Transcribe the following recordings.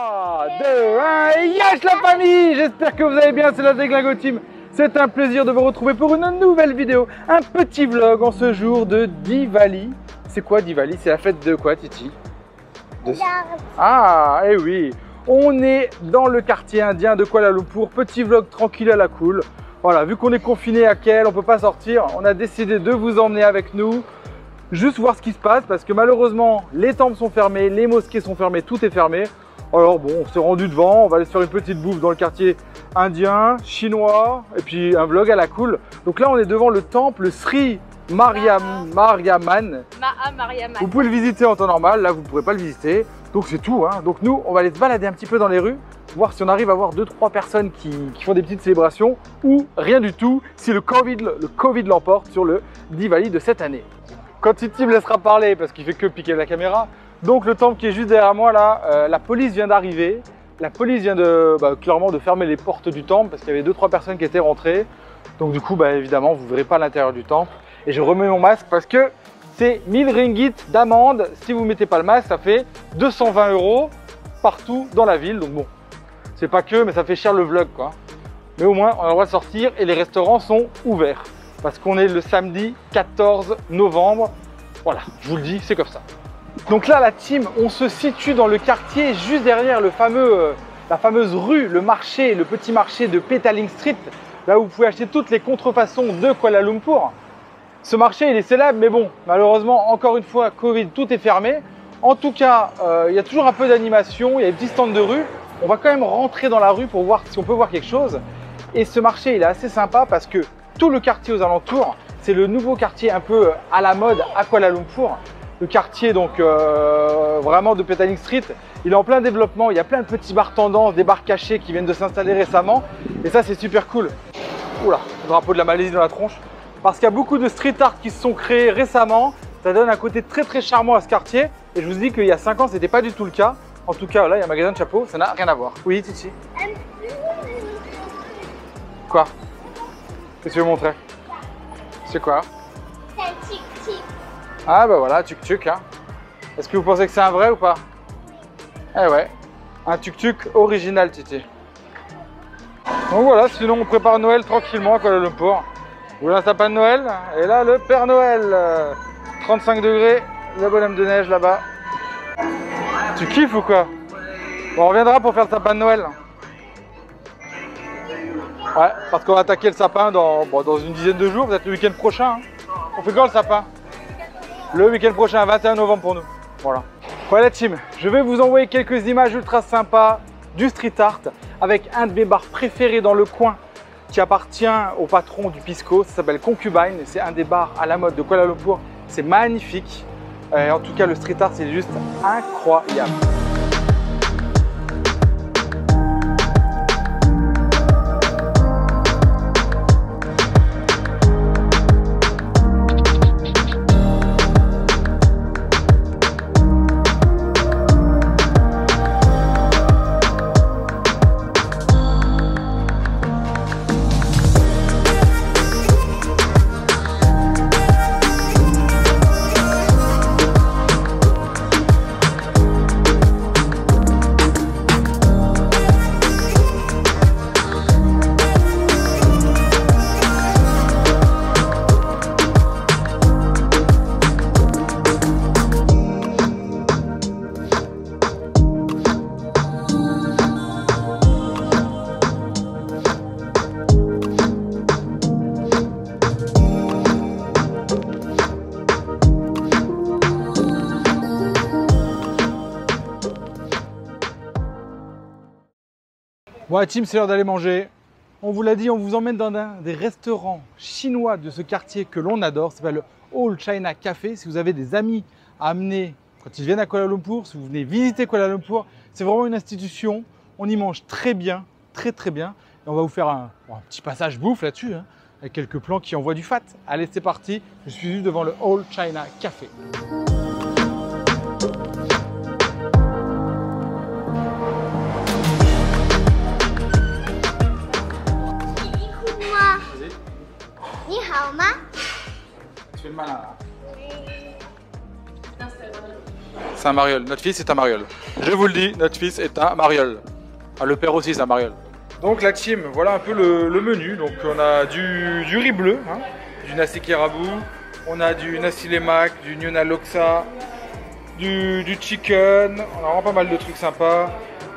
3, 2, 1, yes la famille. J'espère que vous allez bien, c'est la Déglingo Team. C'est un plaisir de vous retrouver pour une nouvelle vidéo, un petit vlog en ce jour de Diwali. C'est quoi Diwali? C'est la fête de quoi, Titi? Ah, eh oui, on est dans le quartier indien de Kuala Lumpur, petit vlog tranquille à la cool. Voilà, vu qu'on est confiné à Kel, on ne peut pas sortir, on a décidé de vous emmener avec nous, juste voir ce qui se passe, parce que malheureusement, les temples sont fermés, les mosquées sont fermées, tout est fermé. Alors bon, on s'est rendu devant, on va aller se faire une petite bouffe dans le quartier indien, chinois, et puis un vlog à la cool. Donc là, on est devant le temple Sri Mariamman. Mariamman. Vous pouvez le visiter en temps normal, là vous ne pourrez pas le visiter. Donc c'est tout, hein. Donc nous, on va aller se balader un petit peu dans les rues, voir si on arrive à voir 2-3 personnes qui font des petites célébrations ou rien du tout, si le Covid l'emporte sur le Diwali de cette année. Quand Titi me laissera parler, parce qu'il fait que piquer la caméra, donc le temple qui est juste derrière moi là, la police vient d'arriver. La police vient clairement de fermer les portes du temple parce qu'il y avait 2-3 personnes qui étaient rentrées. Donc du coup, évidemment, vous ne verrez pas l'intérieur du temple. Et je remets mon masque parce que c'est 1000 ringgit d'amende. Si vous ne mettez pas le masque, ça fait 220 € partout dans la ville. Donc bon, c'est pas que, mais ça fait cher le vlog quoi. Mais au moins, on a le droit de sortir et les restaurants sont ouverts. Parce qu'on est le samedi 14 novembre. Voilà, je vous le dis, c'est comme ça. Donc là, la team, on se situe dans le quartier juste derrière la fameuse rue, le petit marché de Petaling Street. Là où vous pouvez acheter toutes les contrefaçons de Kuala Lumpur. Ce marché, il est célèbre, mais bon, malheureusement, encore une fois, Covid, tout est fermé. En tout cas, il y a toujours un peu d'animation, il y a des petits stands de rue. On va quand même rentrer dans la rue pour voir si on peut voir quelque chose. Et ce marché, il est assez sympa parce que tout le quartier aux alentours, c'est le nouveau quartier un peu à la mode à Kuala Lumpur. Le quartier donc vraiment de Petaling Street, il est en plein développement, il y a plein de petits bars tendances, des bars cachés qui viennent de s'installer récemment. Et ça, c'est super cool. Oula, le drapeau de la Malaisie dans la tronche. Parce qu'il y a beaucoup de street art qui se sont créés récemment. Ça donne un côté très charmant à ce quartier. Et je vous dis qu'il y a 5 ans, ce n'était pas du tout le cas. En tout cas, là, il y a un magasin de chapeaux, ça n'a rien à voir. Oui, Titi? Quoi? Qu'est-ce que tu veux montrer? C'est quoi? C'est un tic-tic. Ah bah voilà, tuk-tuk. Hein. Est-ce que vous pensez que c'est un vrai ou pas? Eh ouais, un tuk-tuk original, Titi. Donc voilà, sinon on prépare Noël tranquillement à Kuala Lumpur. Vous voulez un sapin de Noël? Et là, le Père Noël. 35 degrés, le bonhomme de neige là-bas. Tu kiffes ou quoi? Bon, on reviendra pour faire le sapin de Noël. Ouais, parce qu'on va attaquer le sapin dans une dizaine de jours, peut-être le week-end prochain. Hein. On fait quand le sapin? Le week-end prochain, 21 novembre pour nous. Voilà. Voilà team, je vais vous envoyer quelques images ultra sympas du street art avec un de mes bars préférés dans le coin qui appartient au patron du Pisco, ça s'appelle Concubine, c'est un des bars à la mode de Kuala Lumpur, c'est magnifique. En tout cas, le street art, c'est juste incroyable. Bon, team, c'est l'heure d'aller manger. On vous l'a dit, on vous emmène dans un des restaurants chinois de ce quartier que l'on adore. Ça s'appelle le All China Café. Si vous avez des amis à amener quand ils viennent à Kuala Lumpur, si vous venez visiter Kuala Lumpur, c'est vraiment une institution. On y mange très bien, très bien. Et on va vous faire un petit passage bouffe là-dessus, hein, avec quelques plans qui envoient du fat. Allez, c'est parti. Je suis juste devant le All China Café. Tu fais le malin là. c'est un mariole. Notre fils est un mariole. Je vous le dis, notre fils est un mariole. Ah, le père aussi, c'est un mariole. Donc la team, voilà un peu le menu. Donc on a du riz bleu, hein, du nasi kerabu, on a du nasi lemak, du nyona loksa, du chicken, on a vraiment pas mal de trucs sympas,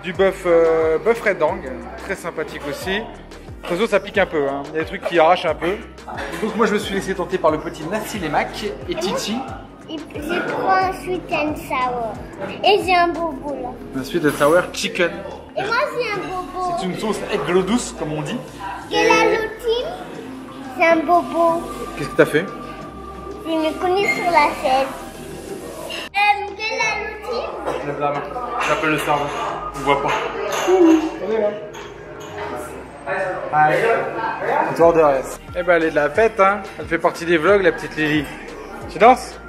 du bœuf redang, très sympathique aussi. De toute façon, ça pique un peu, hein. Il y a des trucs qui arrachent un peu. Donc moi je me suis laissé tenter par le petit nasi lemak et Titi. J'ai pris un sweet and sour. Et j'ai un bobo là. Un sweet and sour chicken. Et moi j'ai un bobo. C'est une sauce aigre douce comme on dit. Et la lotine, c'est un bobo. Qu'est-ce que t'as fait? Je me connais sur la chaise. Quelle est la lotine? Lève la main. J'appelle le serveur. On voit pas. Eh ben elle est de la fête, hein. Elle fait partie des vlogs, la petite Lily. Tu danses?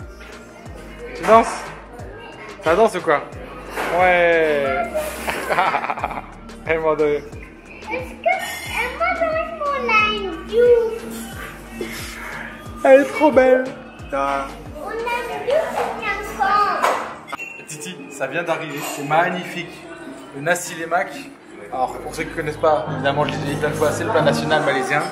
Tu danses? Ça danse ou quoi? Ouais. Elle m'a donné. Est-ce qu'elle m'a donné mon lime juice? Elle est trop belle. Ah. On a vu c'est ensemble. Titi, ça vient d'arriver, c'est magnifique. Le nasi lemak. Alors pour ceux qui ne connaissent pas, évidemment je l'ai dit plein de fois, c'est le plat national malaisien.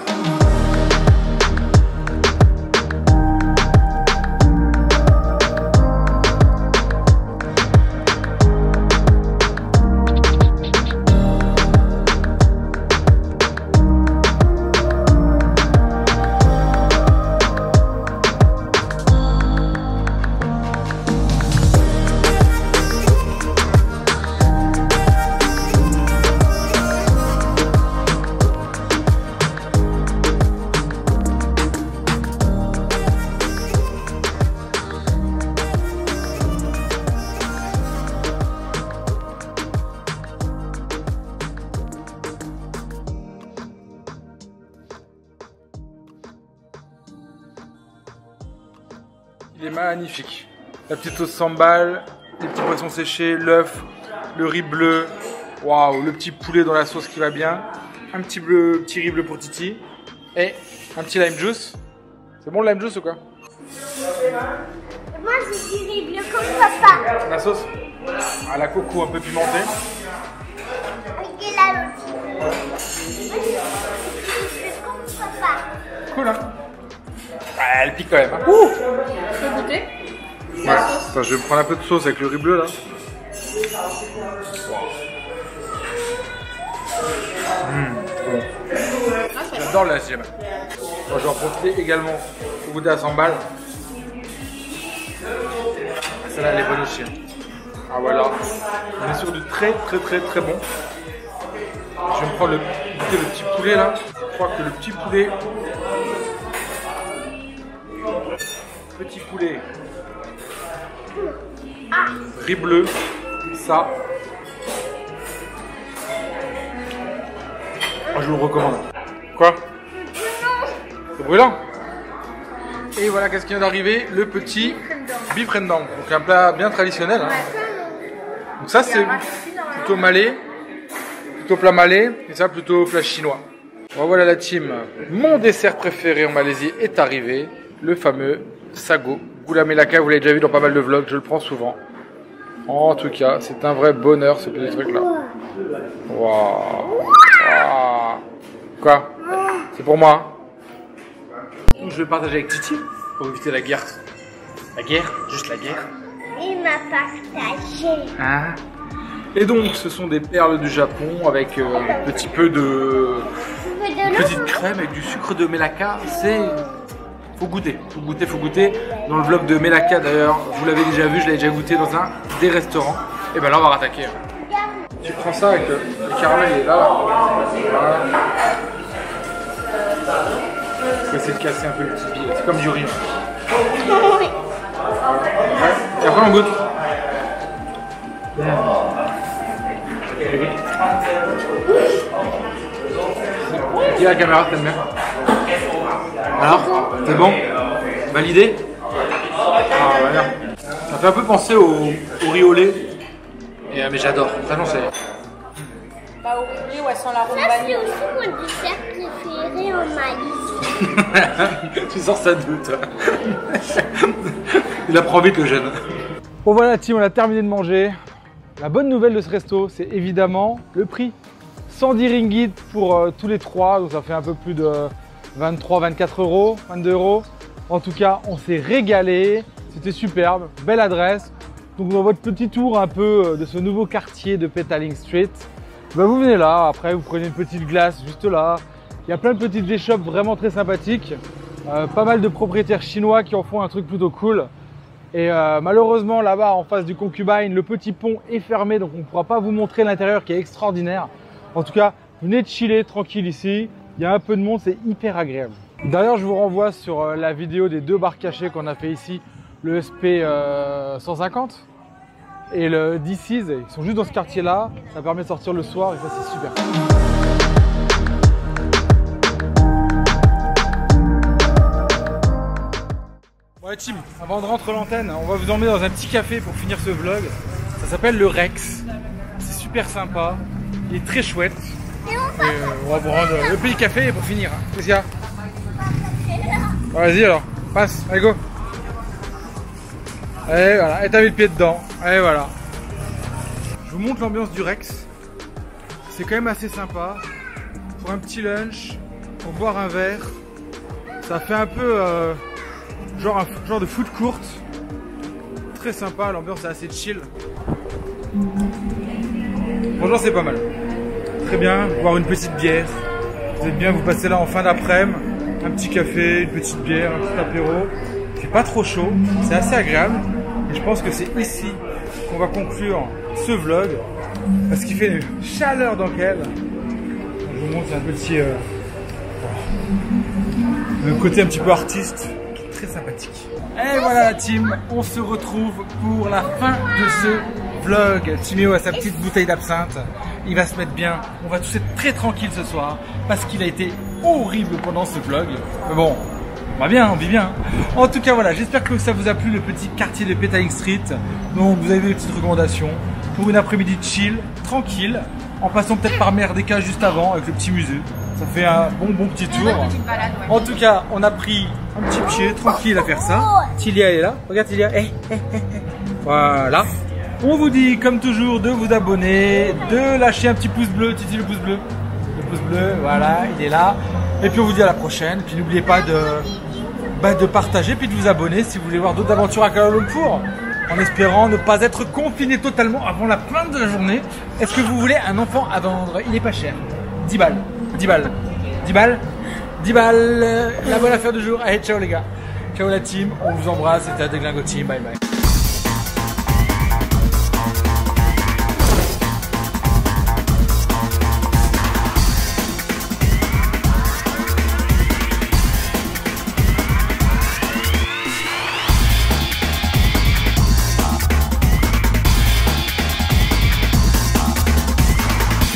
Il est magnifique. La petite sauce sambal, les petits poissons séchés, l'œuf, le riz bleu. Waouh, le petit poulet dans la sauce qui va bien. Un petit riz bleu pour Titi. Et un petit lime juice. C'est bon le lime juice ou quoi? Moi j'ai du riz bleu comme papa. La sauce à la coco un peu pimentée. Et la lotine. Moi j'ai du riz bleu comme papa. Cool hein? Ah, elle pique quand même. Hein. Tu peux goûter? Ouais. Attends, je vais me prendre un peu de sauce avec le riz bleu là. Bon. J'adore la SGM. Moi, je vais en profiter également pour goûter à 100 balles. Celle-là, elle est bonne aussi. Ah voilà. On est sur du très bon. Je vais me prendre goûter le petit poulet là. Je crois que le petit poulet. Petit poulet. Riz bleu. Ça. Moi, je vous le recommande. Quoi? C'est brûlant. Et voilà, qu'est-ce qui vient d'arriver? Le petit beef rendang. Donc un plat bien traditionnel. Hein. Donc ça, c'est plutôt malais. Plutôt plat malais. Et ça, plutôt plat chinois. Bon, voilà la team. Mon dessert préféré en Malaisie est arrivé. Le fameux sago. Gula Melaka, vous l'avez déjà vu dans pas mal de vlogs. Je le prends souvent. En tout cas, c'est un vrai bonheur ce petit truc là. Waouh. Wow. Quoi? C'est pour moi. Donc, je vais partager avec Titi pour éviter la guerre. La guerre? Juste la guerre. Il m'a partagé. Hein? Et donc, ce sont des perles du Japon avec un petit peu de petite crème avec du sucre de Melaka. C'est... Faut goûter. Dans le vlog de Melaka d'ailleurs, vous l'avez déjà vu, je l'ai déjà goûté dans un des restaurants. Et ben là, on va rattaquer. Tu prends ça avec le caramel, il est là. Voilà. Je vais essayer de casser un peu le petit billet. C'est comme du riz. Oui. Ouais. Et après, on goûte. Dis à la caméra que t'aimes bien. Alors, c'est bon? Validé? Ah, voilà. Ça fait un peu penser au riz au lait. Mais j'adore. Vraiment, c'est... Bah, au riz, ouais, sans l'arôme Ça, c'est vanille. aussi mon dessert préféré en Malaisie. Tu sors ça d'où, toi? Il apprend vite, le jeune. Bon voilà la team, on a terminé de manger. La bonne nouvelle de ce resto, c'est évidemment le prix. 110 ringgit pour tous les trois, donc ça fait un peu plus de 23, 24 euros, 22 euros. En tout cas, on s'est régalé, c'était superbe, belle adresse. Donc dans votre petit tour un peu de ce nouveau quartier de Petaling Street, ben vous venez là, après vous prenez une petite glace juste là. Il y a plein de petites échoppes vraiment très sympathiques. Pas mal de propriétaires chinois qui en font un truc plutôt cool. Et malheureusement là-bas en face du Concubine, le petit pont est fermé, donc on ne pourra pas vous montrer l'intérieur qui est extraordinaire. En tout cas, venez chiller tranquille ici, il y a un peu de monde, c'est hyper agréable. D'ailleurs, je vous renvoie sur la vidéo des 2 bars cachés qu'on a fait ici, le SP 150 et le DC's, ils sont juste dans ce quartier-là, ça permet de sortir le soir et ça c'est super. Bon la team, avant de rentrer l'antenne, on va vous emmener dans un petit café pour finir ce vlog. Ça s'appelle le Rex, c'est super sympa, il est très chouette. Et on va vous rendre le petit café pour finir. Qu'est-ce qu'il y a? Vas-y alors, passe, allez go. Et voilà, et t'as mis le pied dedans, et voilà. Je vous montre l'ambiance du Rex. C'est quand même assez sympa. Pour un petit lunch, pour boire un verre. Ça fait un peu genre de food court. Très sympa, l'ambiance est assez chill. Franchement c'est pas mal. Très bien, boire une petite bière. Vous êtes bien, vous passez là en fin d'après-midi. Un petit café, une petite bière, un petit apéro. C'est pas trop chaud, c'est assez agréable. Et je pense que c'est ici qu'on va conclure ce vlog. Parce qu'il fait une chaleur dans lequel. Je vous montre un petit le côté un petit peu artiste qui est très sympathique. Et voilà la team, on se retrouve pour la fin de ce vlog. Timéo a sa petite bouteille d'absinthe. Il va se mettre bien, on va tous être très tranquille ce soir parce qu'il a été horrible pendant ce vlog. Mais bon, on va bien, on vit bien. En tout cas voilà, j'espère que ça vous a plu le petit quartier de Petaling Street. Donc vous avez des petites recommandations pour une après-midi chill, tranquille, en passant peut-être par Merdeka juste avant avec le petit musée. Ça fait un bon petit tour. En tout cas, on a pris un petit pied tranquille à faire ça. Tilia est là, regarde Tilia. Voilà. On vous dit comme toujours de vous abonner, de lâcher un petit pouce bleu, Titi le pouce bleu. Le pouce bleu, voilà, il est là. Et puis on vous dit à la prochaine. Puis n'oubliez pas de partager, puis de vous abonner si vous voulez voir d'autres aventures à Kuala Lumpur. En espérant ne pas être confiné totalement avant la fin de la journée. Est-ce que vous voulez un enfant à vendre? Il est pas cher. 10 balles. 10 balles. 10 balles. 10 balles. La bonne affaire du jour. Allez, ciao les gars. Ciao la team. On vous embrasse. C'était la Déglingo Team. Bye bye.